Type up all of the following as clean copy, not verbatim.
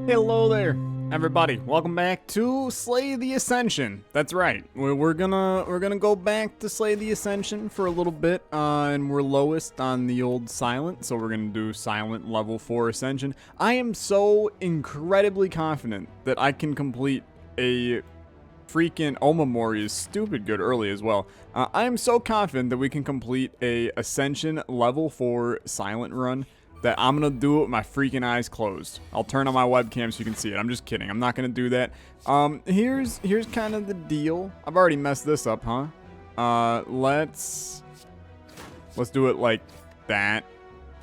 Hello there, everybody. Welcome back to Slay the Ascension. That's right. We're gonna go back to Slay the Ascension for a little bit, and we're lowest on the old Silent, so we're gonna do Silent level 4 Ascension. I am so incredibly confident that I can complete a freaking Omamori is stupid good early as well. I am so confident that we can complete a Ascension level 4 Silent run that I'm gonna do it with my freaking eyes closed. I'll turn on my webcam so you can see it. I'm just kidding. I'm not gonna do that. Here's kind of the deal. I've already messed this up, huh? Let's do it like that.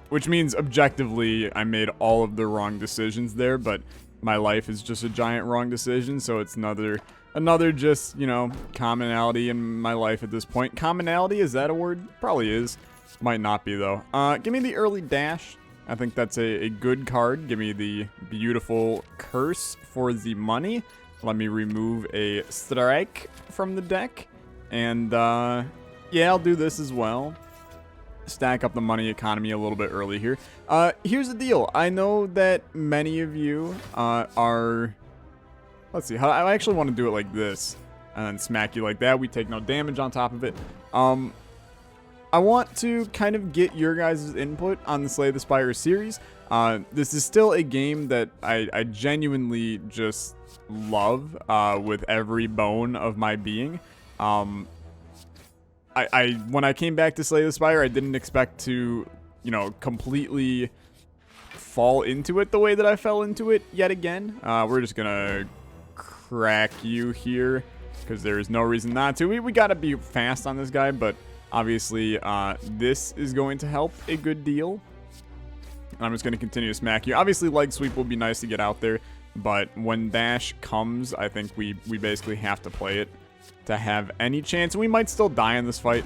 Which means objectively I made all of the wrong decisions there, but my life is just a giant wrong decision, so it's another just, you know, commonality in my life at this point. Commonality, is that a word? Probably is. Might not be though. Give me the early dash. I think that's a good card. Give me the beautiful curse for the money. Let me remove a strike from the deck. And, yeah, I'll do this as well. Stack up the money economy a little bit early here. Here's the deal. I know that many of you are... Let's see. I actually want to do it like this. And then smack you like that. We take no damage on top of it. I want to kind of get your guys' input on the Slay the Spire series. This is still a game that I genuinely just love with every bone of my being. When I came back to Slay the Spire, I didn't expect to, you know, completely fall into it the way that I fell into it yet again. We're just gonna crack you here because there is no reason not to. We gotta be fast on this guy, but obviously, this is going to help a good deal. I'm just going to continue to smack you. Obviously, leg sweep will be nice to get out there, but when dash comes, I think we basically have to play it to have any chance. We might still die in this fight.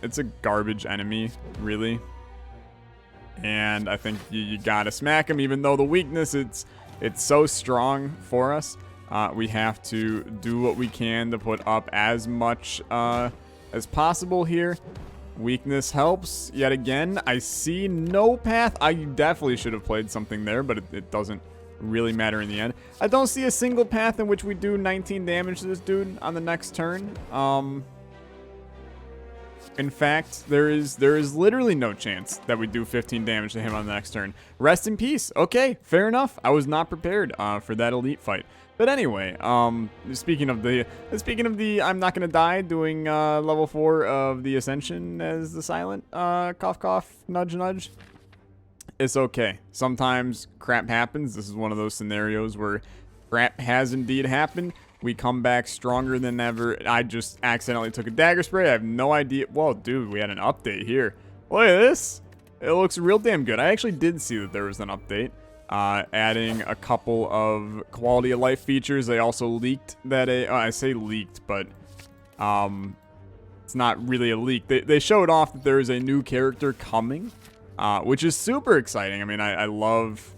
It's a garbage enemy, really. And I think you got to smack him, even though the weakness, it's so strong for us. We have to do what we can to put up as much... as possible here. Weakness helps yet again. I see no path. I definitely should have played something there, but it doesn't really matter in the end. I don't see a single path in which we do 19 damage to this dude on the next turn. In fact, there is literally no chance that we do 15 damage to him on the next turn. Rest in peace. Okay, fair enough. I was not prepared for that elite fight. But anyway, speaking of the I'm not gonna die doing level 4 of the Ascension as the Silent, cough cough, nudge nudge. It's okay. Sometimes crap happens. This is one of those scenarios where crap has indeed happened. We come back stronger than ever. I just accidentally took a dagger spray. I have no idea. Whoa, dude, we had an update here. Look at this. It looks real damn good. I actually did see that there was an update. Adding a couple of quality of life features. They also leaked that I say leaked, but it's not really a leak. They showed off that there is a new character coming, which is super exciting. I mean, I love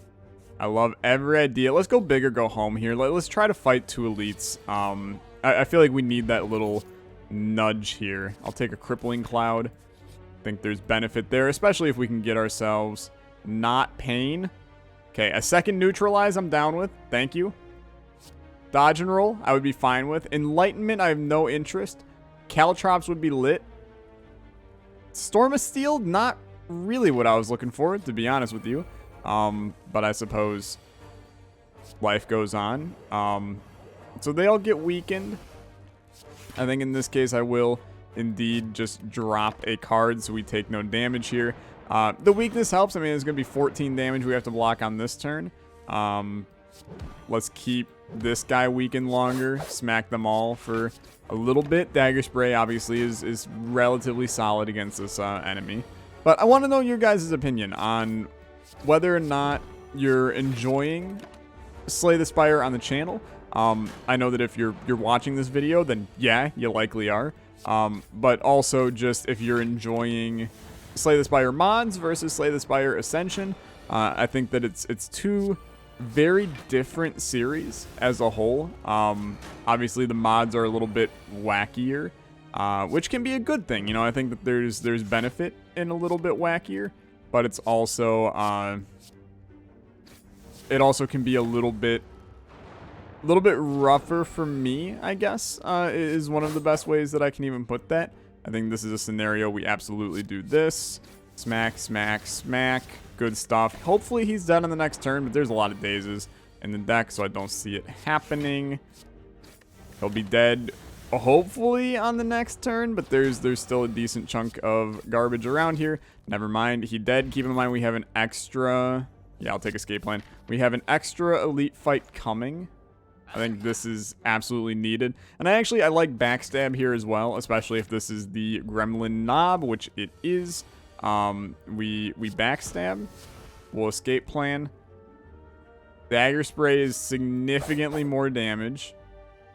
every idea. Let's go big or go home here. Let's try to fight 2 elites. I feel like we need that little nudge here. I'll take a crippling cloud. I think there's benefit there, especially if we can get ourselves not pain. Okay, a second neutralize I'm down with. Thank you. Dodge and roll I would be fine with. Enlightenment I have no interest. Caltrops would be lit. Storm of Steel, not really what I was looking for, to be honest with you. But I suppose life goes on. So they all get weakened. I think in this case I will indeed just drop a card so we take no damage here. The weakness helps. I mean, it's going to be 14 damage we have to block on this turn. Let's keep this guy weakened longer. Smack them all for a little bit. Dagger spray, obviously, is relatively solid against this enemy. But I want to know your guys' opinion on whether or not you're enjoying Slay the Spire on the channel. I know that if you're watching this video, then yeah, you likely are. But also just if you're enjoying Slay the Spire mods versus Slay the Spire Ascension. I think that it's 2 very different series as a whole. Obviously the mods are a little bit wackier, which can be a good thing. You know, I think that there's benefit in a little bit wackier, but it's also it also can be a little bit rougher for me, I guess, is one of the best ways that I can even put that. I think this is a scenario we absolutely do this. Smack, smack, smack. Good stuff. Hopefully he's dead on the next turn, but there's a lot of dazes in the deck, so I don't see it happening. He'll be dead, hopefully, on the next turn, but there's still a decent chunk of garbage around here. Never mind. He dead. Keep in mind we have an extra... Yeah, I'll take escape plan. We have an extra elite fight coming. I think this is absolutely needed. And I like backstab here as well, especially if this is the gremlin knob, which it is. We backstab. We'll escape plan. Dagger spray is significantly more damage.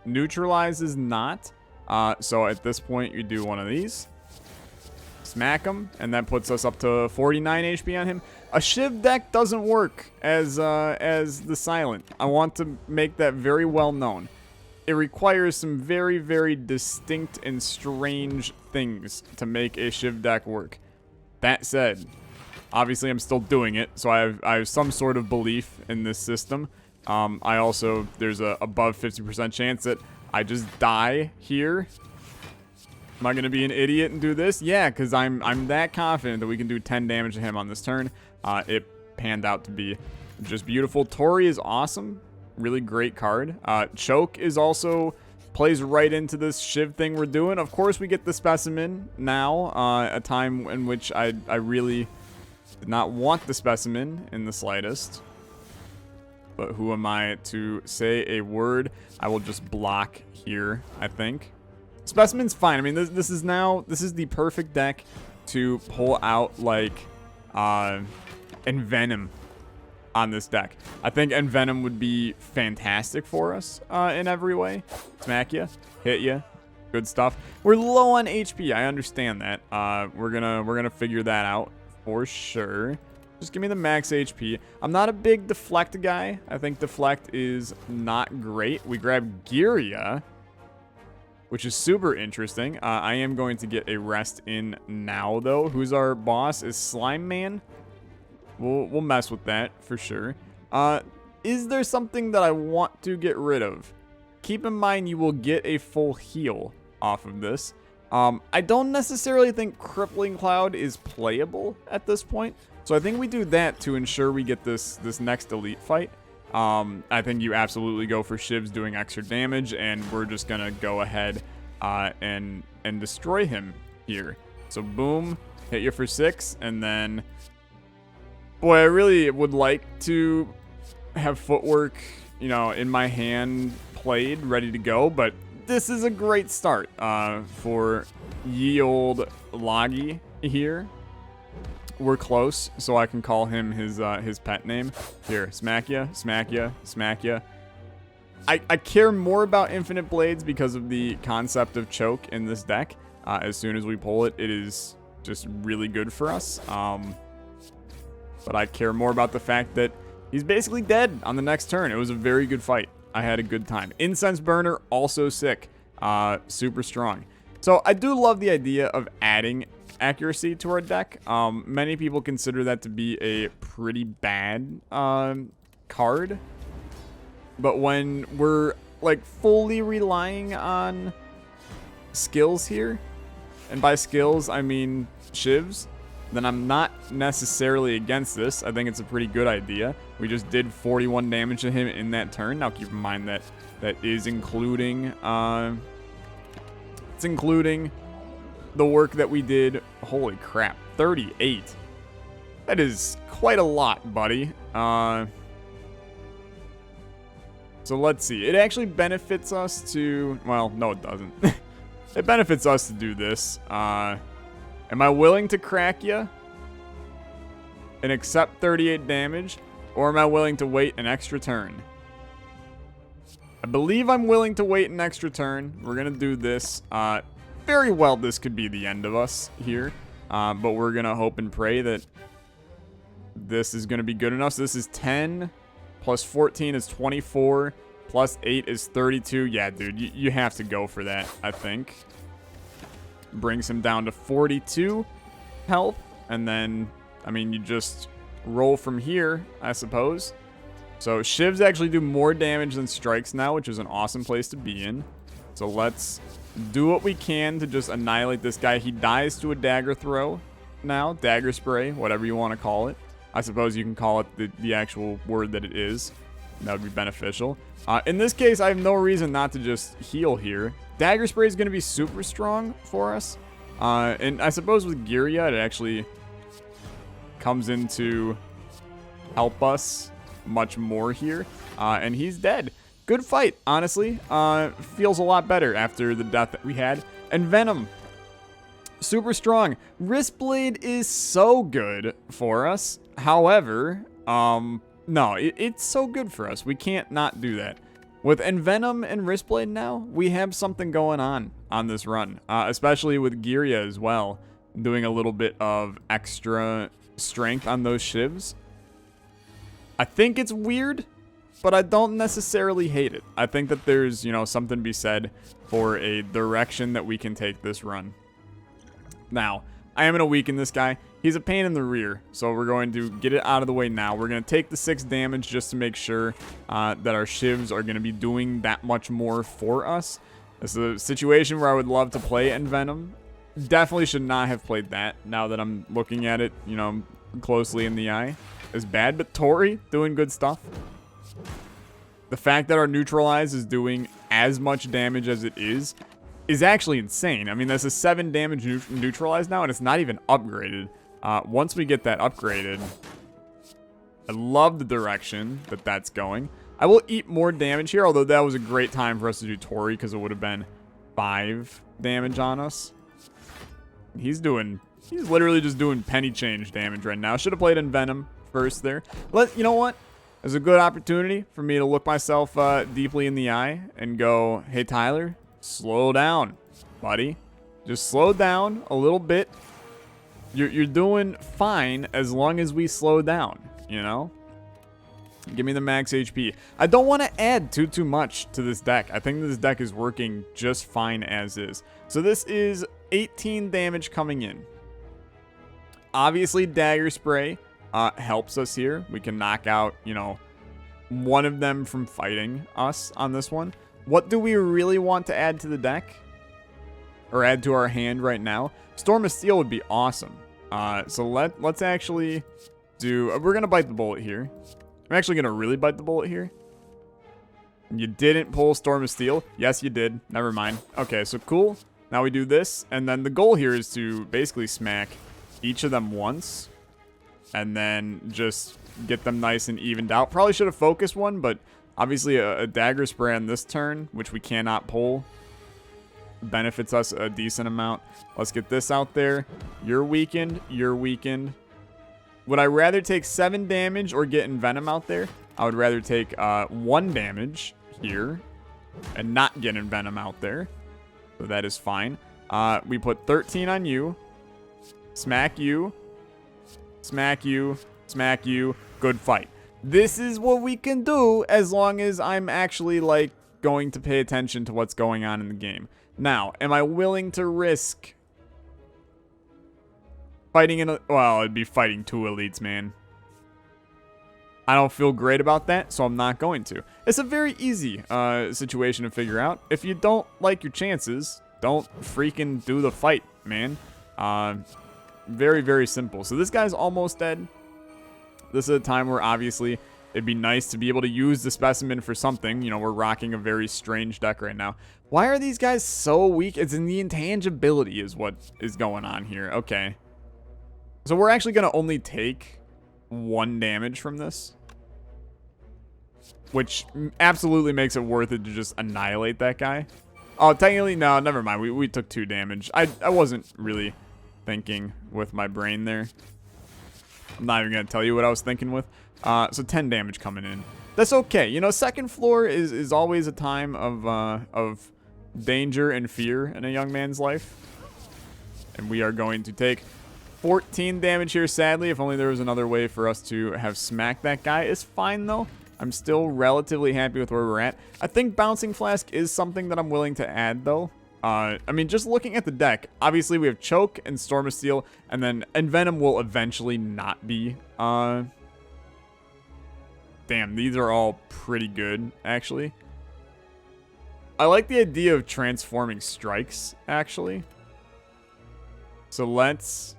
Neutralize is not. So at this point, you do one of these. Smack him, and that puts us up to 49 HP on him. A Shiv deck doesn't work as the Silent. I want to make that very well known. It requires some very, very distinct and strange things to make a Shiv deck work. That said, obviously I'm still doing it, so I have some sort of belief in this system. There's a above 50% chance that I just die here. Am I going to be an idiot and do this? Yeah, because I'm that confident that we can do 10 damage to him on this turn. It panned out to be just beautiful. Tori is awesome. Really great card. Choke is also plays right into this Shiv thing we're doing. Of course, we get the Specimen now, a time in which I really did not want the Specimen in the slightest. But who am I to say a word? I will just block here, I think. Specimen's fine. I mean, this is the perfect deck to pull out, like, Envenom on this deck. I think Envenom would be fantastic for us in every way. Smack ya, hit ya, good stuff. We're low on HP. I understand that. We're gonna figure that out for sure. Just give me the max HP. I'm not a big deflect guy. I think deflect is not great. We grab Giria, which is super interesting. I am going to get a rest in now, though. Who's our boss? Is Slime Man? We'll mess with that for sure. Is there something that I want to get rid of? Keep in mind you will get a full heal off of this. I don't necessarily think Crippling Cloud is playable at this point. So I think we do that to ensure we get this next elite fight. I think you absolutely go for Shivs doing extra damage, and we're just gonna go ahead and destroy him here. So boom, hit you for 6, and then, boy, I really would like to have footwork, you know, in my hand played, ready to go, but this is a great start for ye old Loggy here. We're close, so I can call him his pet name. Here, smack ya, smack ya, smack ya. I care more about Infinite Blades because of the concept of choke in this deck. As soon as we pull it, it is just really good for us. But I care more about the fact that he's basically dead on the next turn. It was a very good fight. I had a good time. Incense Burner, also sick. Super strong. So I do love the idea of adding accuracy to our deck. Many people consider that to be a pretty bad card. But when we're like fully relying on skills here, and by skills I mean Shivs, then I'm not necessarily against this. I think it's a pretty good idea. We just did 41 damage to him in that turn. Now keep in mind that that is including it's including the work that we did. Holy crap, 38. That is quite a lot, buddy. So let's see. It actually benefits us to, well, no it doesn't. It benefits us to do this. Am I willing to crack ya and accept 38 damage, or am I willing to wait an extra turn? I believe I'm willing to wait an extra turn. We're gonna do this. Very well, this could be the end of us here, but we're gonna hope and pray that this is gonna be good enough. So this is 10 plus 14 is 24 plus 8 is 32. Yeah, dude, you have to go for that, I think. Brings him down to 42 health, and then, I mean, you just roll from here, I suppose. So shivs actually do more damage than strikes now, which is an awesome place to be in. So let's do what we can to just annihilate this guy. He dies to a dagger throw now. Dagger spray, whatever you want to call it. I suppose you can call it the actual word that it is. That would be beneficial. In this case, I have no reason not to just heal here. Dagger spray is going to be super strong for us. And I suppose with Giria, it actually comes in to help us much more here. And he's dead. Good fight, honestly. Feels a lot better after the death that we had. And Venom, super strong. Wristblade is so good for us. However, no, it's so good for us. We can't not do that. With Envenom and Wristblade now, we have something going on this run. Especially with Giria as well. Doing a little bit of extra strength on those shivs. I think it's weird, but I don't necessarily hate it. I think that there's, you know, something to be said for a direction that we can take this run. Now, I am going to weaken this guy. He's a pain in the rear, so we're going to get it out of the way now. We're going to take the 6 damage just to make sure that our shivs are going to be doing that much more for us. This is a situation where I would love to play Envenom. Definitely should not have played that now that I'm looking at it, you know, closely in the eye. It's bad, but Tori doing good stuff. The fact that our Neutralize is doing as much damage as it is actually insane. I mean, that's a 7 damage Neutralize now, and it's not even upgraded. Once we get that upgraded, I love the direction that that's going. I will eat more damage here, although that was a great time for us to do Tori because it would have been 5 damage on us. He's literally just doing penny change damage right now. Should have played Envenom first there. You know what? There's a good opportunity for me to look myself deeply in the eye and go, hey, Tyler, slow down, buddy. Just slow down a little bit. You're doing fine as long as we slow down, you know? Give me the max HP. I don't want to add too much to this deck. I think this deck is working just fine as is. So this is 18 damage coming in. Obviously, Dagger Spray helps us here. We can knock out, you know, one of them from fighting us on this one. What do we really want to add to the deck? Or add to our hand right now? Storm of Steel would be awesome. So let's actually do... we're going to bite the bullet here. I'm actually going to really bite the bullet here. You didn't pull Storm of Steel. Yes, you did. Never mind. Okay, so cool. Now we do this. And then the goal here is to basically smack each of them once. And then just get them nice and evened out. Probably should have focused one, but obviously a Dagger Spray on this turn, which we cannot pull, benefits us a decent amount. Let's get this out there. You're weakened. You're weakened. Would I rather take 7 damage or get Envenom out there? I would rather take 1 damage here and not get Envenom out there. So that is fine. We put 13 on you. Smack you. Smack you. Smack you. Good fight. This is what we can do as long as I'm actually, like, going to pay attention to what's going on in the game. Now, am I willing to risk fighting well, it'd be fighting 2 elites, man. I don't feel great about that, so I'm not going to. It's a very easy situation to figure out. If you don't like your chances, don't freaking do the fight, man. Very, very simple. So this guy's almost dead. This is a time where obviously it'd be nice to be able to use the specimen for something. You know, we're rocking a very strange deck right now. Why are these guys so weak? It's in the intangibility is what is going on here. Okay. So we're actually going to only take 1 damage from this, which absolutely makes it worth it to just annihilate that guy. Oh, technically, no, never mind. We took 2 damage. I wasn't really thinking with my brain there. I'm not even going to tell you what I was thinking with. So 10 damage coming in. That's okay. You know, second floor is always a time of danger and fear in a young man's life. And we are going to take 14 damage here, sadly. If only there was another way for us to have smacked that guy. It's fine, though. I'm still relatively happy with where we're at. I think Bouncing Flask is something that I'm willing to add, though. I mean, just looking at the deck, obviously we have Choke and Storm of Steel, and then Envenom will eventually not be Damn, these are all pretty good, actually. I like the idea of transforming strikes, actually. So let's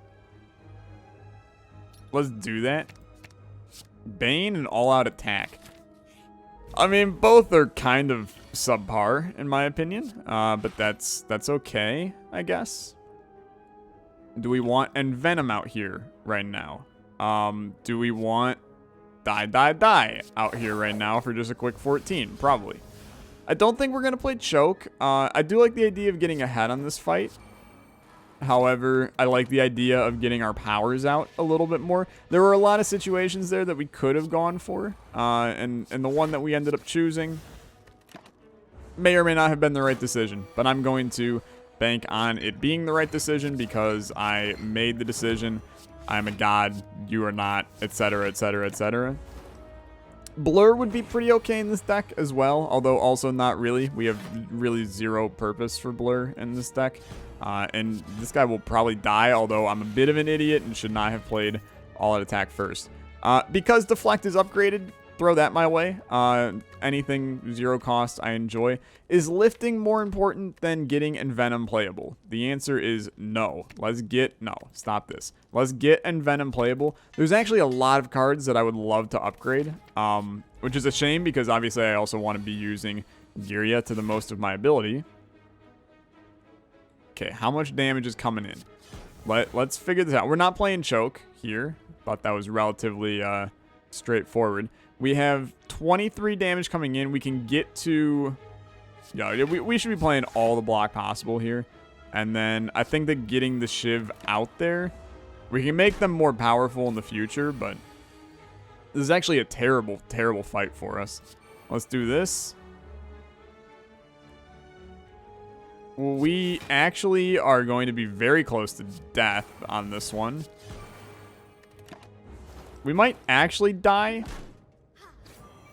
do that. Bane and all-out attack. I mean, both are kind of subpar, in my opinion. But that's okay, I guess. Do we want Envenom out here right now? Do we want Die out here right now for just a quick 14? Probably. I don't think we're going to play Choke. I do like the idea of getting ahead on this fight. However, I like the idea of getting our powers out a little bit more. There were a lot of situations there that we could have gone for. And the one that we ended up choosing may or may not have been the right decision. But I'm going to bank on it being the right decision because I made the decision. I'm a god, you are not, etc., etc., etc. Blur would be pretty okay in this deck as well, although also not really. We have really zero purpose for Blur in this deck. And this guy will probably die, although I'm a bit of an idiot and should not have played all-out attack first. Because Deflect is upgraded, throw that my way. Anything zero cost I enjoy. Is lifting more important than getting Envenom playable? The answer is no. No, stop this. Let's get Envenom playable. There's actually a lot of cards that I would love to upgrade, which is a shame because obviously I also want to be using Giria to the most of my ability. Okay, how much damage is coming in? Let's figure this out. We're not playing Choke here. Thought that was relatively straightforward. We have 23 damage coming in. We can get to... Yeah, we should be playing all the block possible here. And then I think that getting the Shiv out there, we can make them more powerful in the future, but this is actually a terrible, terrible fight for us. Let's do this. We actually are going to be very close to death on this one. We might actually die.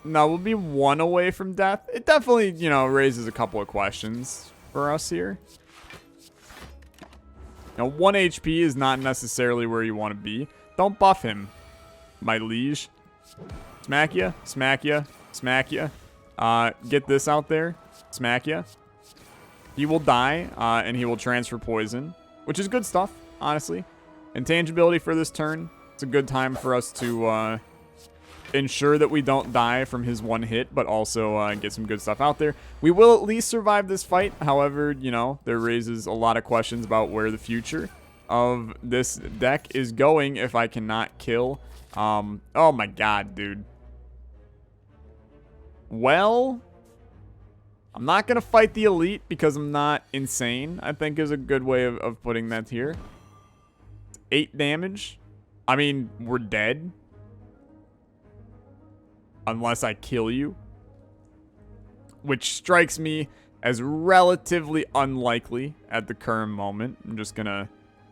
No, we'll be one away from death. It definitely, you know, raises a couple of questions for us here. Now, 1 HP is not necessarily where you want to be. Don't buff him, my liege. Smack ya, smack ya, smack ya. Get this out there. Smack ya. He will die, and he will transfer poison, which is good stuff, honestly. Intangibility for this turn. It's a good time for us to ensure that we don't die from his one hit, but also get some good stuff out there. We will at least survive this fight. However, you know, there raises a lot of questions about where the future of this deck is going if I cannot kill. Oh my god, dude. Well, I'm not going to fight the elite because I'm not insane, I think is a good way of putting that here. 8 damage. I mean, we're dead. Unless I kill you. Which strikes me as relatively unlikely at the current moment. I'm just going to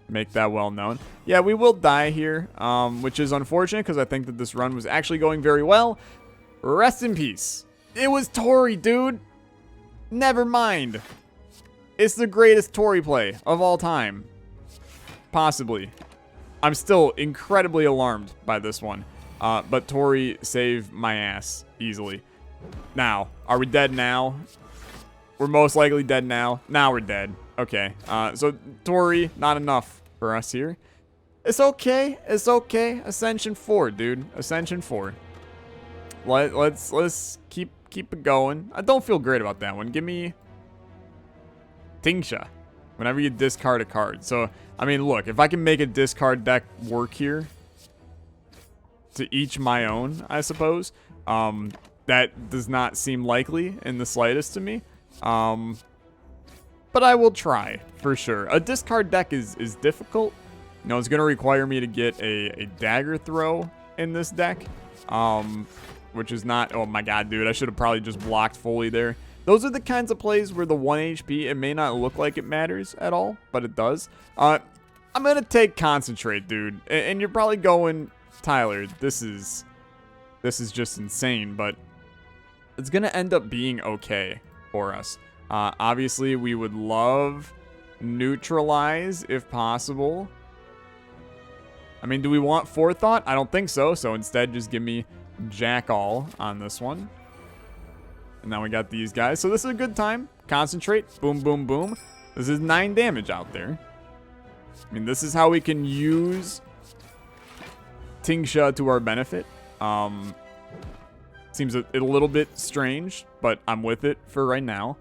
make that well known. Yeah, we will die here, which is unfortunate because I think that this run was actually going very well. Rest in peace. It was Tori, dude. Never mind. It's the greatest Tori play of all time. Possibly. I'm still incredibly alarmed by this one. But Tori saved my ass easily. Now, are we dead now? We're most likely dead now. Now we're dead. Okay. So Tori, not enough for us here. It's okay. It's okay. Ascension 4, dude. Ascension 4. Let's keep it going. I don't feel great about that one. Give me TINGHSA. Whenever you discard a card. So, I mean, look, if I can make a discard deck work here to each my own, I suppose. That does not seem likely in the slightest to me. But I will try, for sure. A discard deck is difficult. You know, it's going to require me to get a dagger throw in this deck. Which is not... Oh my god, dude. I should have probably just blocked fully there. Those are the kinds of plays where the 1 HP, it may not look like it matters at all, but it does. I'm going to take Concentrate, dude. And you're probably going, Tyler, this is just insane, but it's going to end up being okay for us. Obviously, we would love Neutralize if possible. I mean, do we want Forethought? I don't think so. So instead, just give me jack all on this one. And now we got these guys. So this is a good time. Concentrate. Boom, boom, boom. This is 9 damage out there. I mean, this is how we can use TINGHSA to our benefit. Seems a little bit strange, but I'm with it for right now.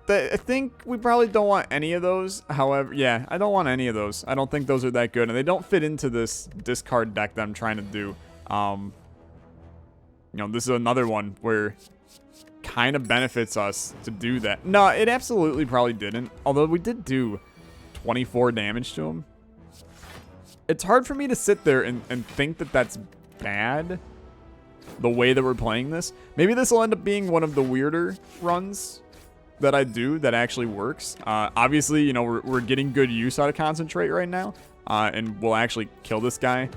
I think we probably don't want any of those. However, yeah, I don't want any of those. I don't think those are that good, and they don't fit into this discard deck that I'm trying to do. You know, this is another one where kind of benefits us to do that. No, it absolutely probably didn't, although we did do 24 damage to him. It's hard for me to sit there and think that that's bad, the way that we're playing this. Maybe this will end up being one of the weirder runs that I do that actually works. Obviously, you know, we're getting good use out of Concentrate right now, and we'll actually kill this guy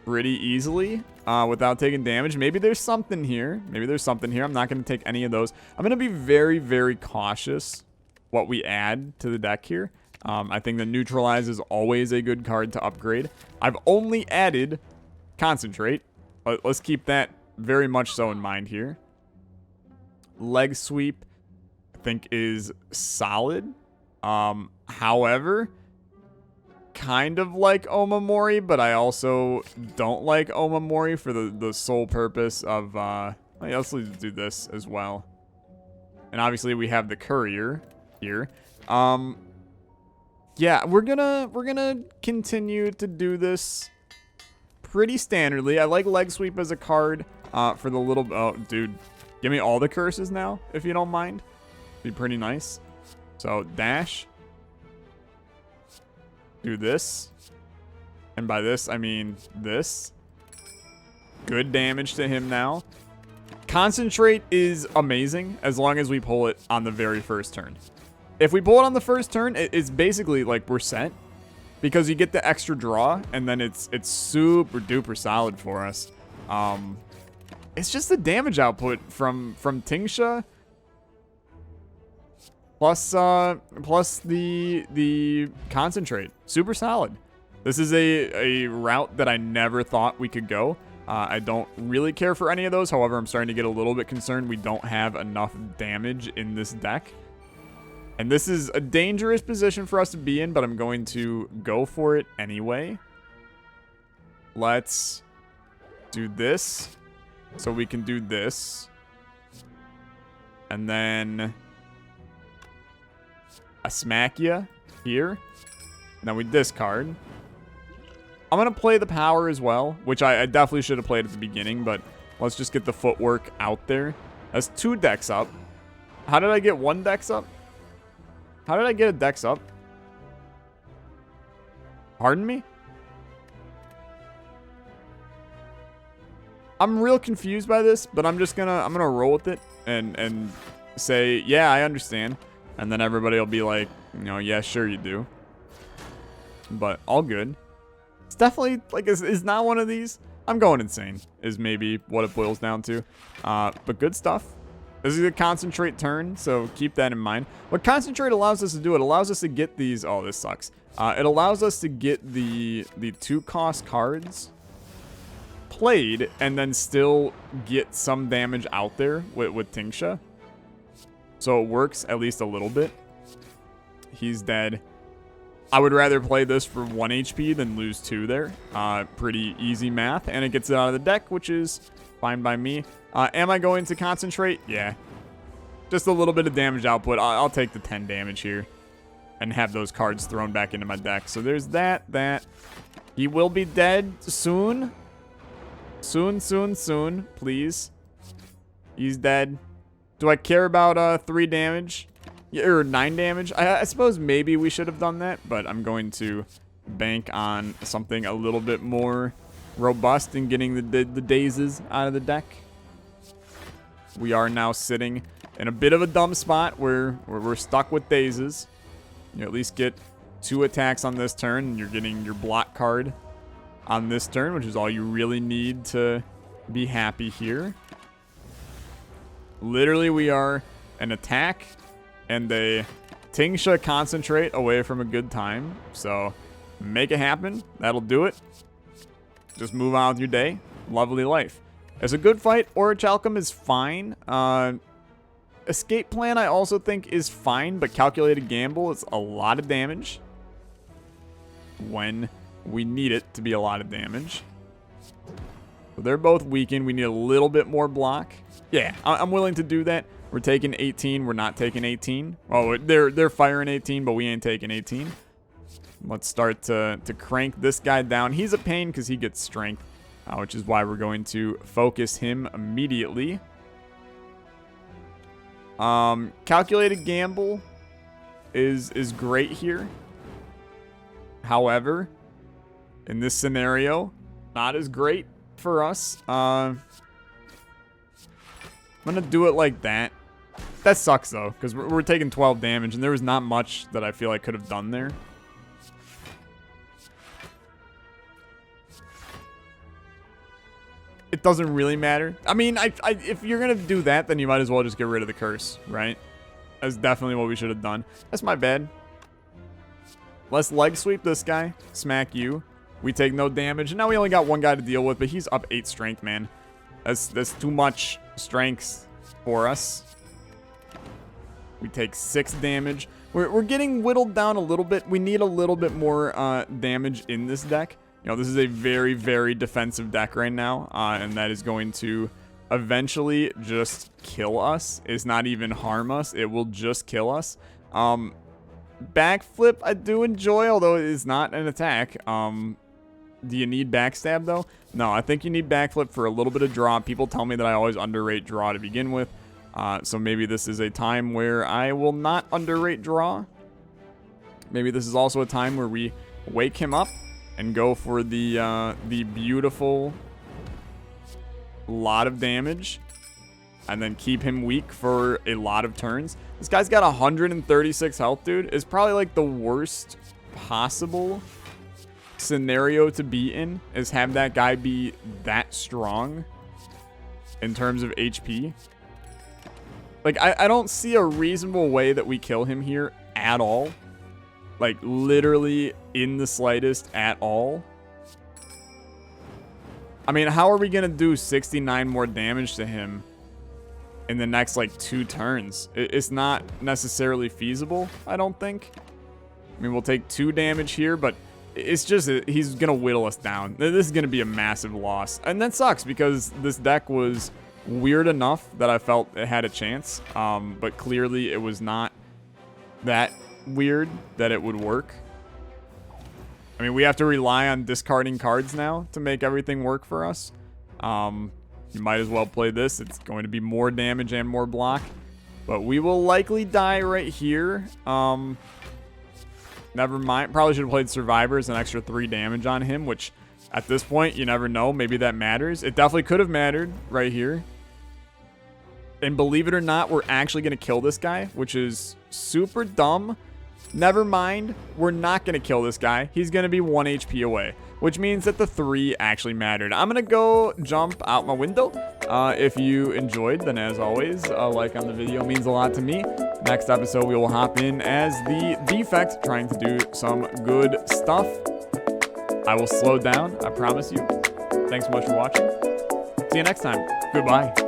pretty easily without taking damage. Maybe there's something here. Maybe there's something here. I'm not going to take any of those. I'm going to be very, very cautious what we add to the deck here. I think the Neutralize is always a good card to upgrade. I've only added Concentrate. Let's keep that very much so in mind here. Leg Sweep, I think, is solid. However, kind of like Omamori, but I also don't like Omamori for the sole purpose of, let's do this as well. And obviously we have the Courier here. Yeah, we're gonna continue to do this pretty standardly. I like Leg Sweep as a card for the little... Oh, dude. Give me all the curses now, if you don't mind. Be pretty nice. So, dash. Do this. And by this, I mean this. Good damage to him now. Concentrate is amazing as long as we pull it on the very first turn. If we pull it on the first turn, it's basically like we're set. Because you get the extra draw, and then it's super duper solid for us. It's just the damage output from TINGHSA. Plus the Concentrate. Super solid. This is a route that I never thought we could go. I don't really care for any of those. However, I'm starting to get a little bit concerned we don't have enough damage in this deck. And this is a dangerous position for us to be in, but I'm going to go for it anyway. Let's do this. So we can do this. And then a Smack Ya here. Now we discard. I'm going to play the power as well, which I definitely should have played at the beginning, but let's just get the footwork out there. That's 2 decks up. How did I get 1 dex up? How did I get a dex up? Pardon me? I'm real confused by this, but I'm gonna roll with it and say, yeah, I understand. And then everybody will be like, you know, yeah, sure you do. But all good. It's definitely, like, is not one of these. I'm going insane, is maybe what it boils down to. But good stuff. This is a Concentrate turn, so keep that in mind. What Concentrate allows us to do, it allows us to get these... Oh, this sucks. It allows us to get the 2-cost cards played and then still get some damage out there with TINGHSA. So it works at least a little bit. He's dead. I would rather play this for 1 HP than lose 2 there. Pretty easy math, and it gets it out of the deck, which is fine by me. Am I going to Concentrate? Yeah. Just a little bit of damage output. I'll take the 10 damage here and have those cards thrown back into my deck. So there's that. He will be dead soon. Soon, please. He's dead. Do I care about 3 damage? Yeah, or 9 damage? I suppose maybe we should have done that, but I'm going to bank on something a little bit more robust in getting the dazes out of the deck. We are now sitting in a bit of a dumb spot where we're stuck with dazes. You at least get 2 attacks on this turn, and you're getting your block card on this turn, which is all you really need to be happy here. Literally, we are an attack and a TINGHSA Concentrate away from a good time. So make it happen. That'll do it. Just move on with your day. Lovely life. It's a good fight. Orichalcum is fine. Escape Plan I also think is fine, but Calculated Gamble is a lot of damage when we need it to be a lot of damage. So they're both weakened. We need a little bit more block. Yeah, I'm willing to do that. We're taking 18. We're not taking 18. Oh, they're firing 18, but we ain't taking 18. Let's start to crank this guy down. He's a pain because he gets strength, which is why we're going to focus him immediately. Calculated Gamble is great here. However, in this scenario, not as great for us. I'm gonna do it like that. That sucks though, because we're taking 12 damage, and there was not much that I feel I could have done there. It doesn't really matter. I mean, if you're gonna do that, then you might as well just get rid of the curse, right? That's definitely what we should have done. That's my bad. Let's leg sweep this guy. Smack you. We take no damage. And now we only got one guy to deal with, but he's up 8 strength, man. That's too much strength for us. We take 6 damage. We're getting whittled down a little bit. We need a little bit more damage in this deck. You know, this is a very, very defensive deck right now, and that is going to eventually just kill us. It's not even harm us. It will just kill us. Backflip, I do enjoy, although it is not an attack. Do you need backstab, though? No, I think you need backflip for a little bit of draw. People tell me that I always underrate draw to begin with, so maybe this is a time where I will not underrate draw. Maybe this is also a time where we wake him up and go for the beautiful lot of damage, and then keep him weak for a lot of turns. This guy's got 136 health, dude. It's probably like the worst possible scenario to be in, is have that guy be that strong in terms of HP. Like, I don't see a reasonable way that we kill him here at all. Like, literally in the slightest at all. I mean, how are we going to do 69 more damage to him in the next, like, 2 turns? It's not necessarily feasible, I don't think. I mean, we'll take 2 damage here, but it's just, he's going to whittle us down. This is going to be a massive loss. And that sucks, because this deck was weird enough that I felt it had a chance. But clearly it was not that weird that it would work. I mean, we have to rely on discarding cards now to make everything work for us. You might as well play this. It's going to be more damage and more block, but we will likely die right here. Never mind. Probably should have played Survivors, an extra 3 damage on him, which at this point, you never know. Maybe that matters. It definitely could have mattered right here. And believe it or not, we're actually going to kill this guy, which is super dumb. Never mind. We're not going to kill this guy. He's going to be 1 HP away, which means that the 3 actually mattered. I'm going to go jump out my window. If you enjoyed, then as always, a like on the video means a lot to me. Next episode, we will hop in as the Defect, trying to do some good stuff. I will slow down, I promise you. Thanks so much for watching. See you next time. Goodbye.